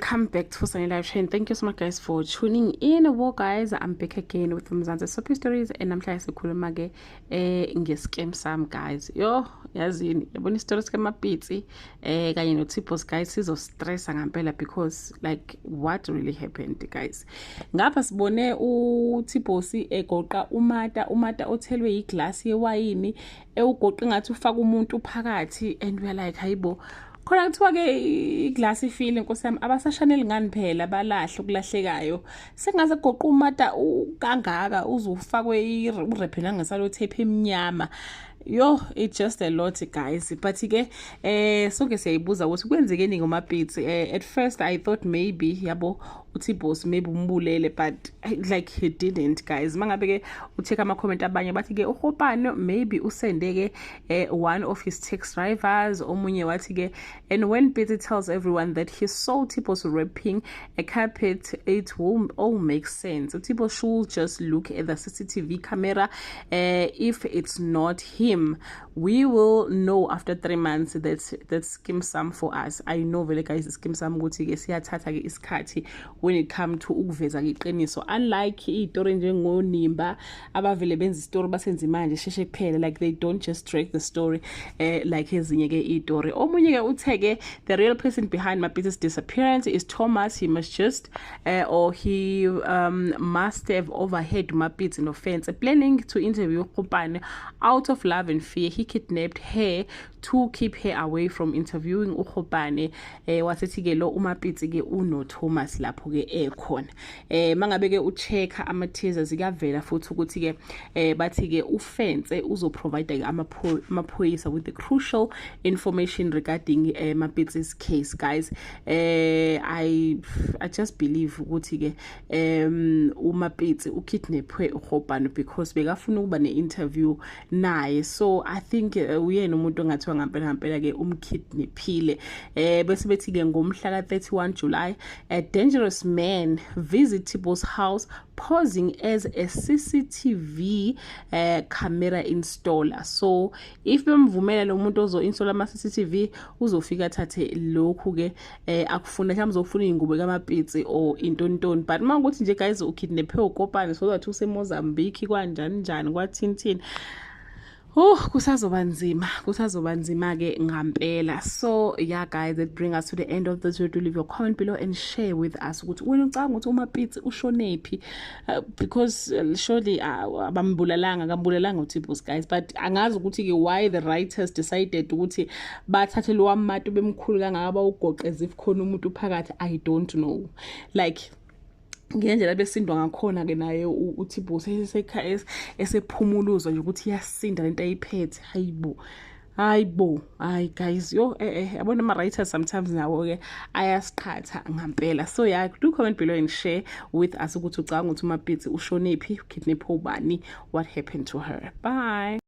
welcome back to Sunny Live Chain. Thank you so much guys for tuning in. Well guys, I'm back again with Mzansi Soapy Stories and I'm trying to sikhuluma ke ngescam sam guys. Yo, yazini yabona istories kamapitsi kanye no Tipos guys sizo stressa ngempela because like what really happened guys. Ngapha sibone uTipos egoqa umata othelwe iglass yewayini ewugoqa ngathi ufaka umuntu phakathi and we are like hayibo khona kuthiwa ke iglass ifile inkosi yami abasashaneli ngani phela balahle ukulahlekayo sengaze goqa umata kangaka uzufakwe irephe ngasalo tape emnyama. Yo, it's just a lot guys, but ke sonke siyayibuza ukuthi kwenzekeni ngomapitsi. At first I thought maybe yabo uTipos maybe umbulele, but like he didn't guys. Mangabe ke ucheck ama comment abanye bathi ke uHopane maybe usende ke one of his taxi drivers, omunye wathi ke, and when Pitsi tells everyone that he saw Tipos rapping a carpet, it will all make sense. Tipos should just look at the CCTV camera. If it's not him, we will know after 3 months that scheme sam for us. I know vele guys scheme sam ukuthi ke siyathatha ke isikhathi when it come to ukuveza iqiniso, unlike istory njengonimba abavele benza istory basenza manje sheshe kuphela, like they don't just drag the story like ezinye ke istory. Omunye ke utheke the real person behind Mapit's disappearance is Thomas. He must just or he must have overheard Mapit's offense planning to interview Hopane out of love and fear. He kidnapped her to keep her away from interviewing uHopane. Wasethi ke lo uMapitsi ke uno Thomas lapho ke ekhona. Mangabe ke uchecka ama teasers ikavela futhi ukuthi ke bathi ke ufence uzoprovide ke amaphoyisa with the crucial information regarding Mapitsi's case guys. I just believe ukuthi ke uMapitsi ukidnapwe uHopane because bekafuna ukuba ne interview naye, so I think uyena umuntu ongathiwa ngempela ke umkidnaphile. Bese bethi ke ngomhla ka 31 July a dangerous man visit Tipos house posing as a CCTV camera installer. So if bemvumela lo muntu ozo install ama CCTV uzofika athathe lokhu ke akufuna mhlawumbe uzofuna ingubo kaMapitsi or intontoni, but mangukuthi nje guys ukidnaphe uKopane so that useMozambique kanjani kwathini kusazoba nzima ke ngempela. So yeah guys, that bring us to the end of this video. Leave your comment below and share with us ukuthi wena ucanga ukuthi uMapitsi ushonephi, because surely abambulalanga uTipos guys, but angazi ukuthi ke why the writers decided ukuthi bathathe lo wamatu bemkhulu kangaka bawugoqeza if khona umuntu phakathi. I don't know, like ngendlela besindwa ngakhona ke naye uTipos esephumuluzwa nje ukuthi yasinda lento ayiphethe. Hayibo guys, yo yabona ama writers sometimes nawo ke ayasiqhatha ngempela. So yeah, do comment below and share with us ukuthi ucanga ukuthi uMapitsi ushonephi, ukidnaphe ubani, what happened to her. Bye.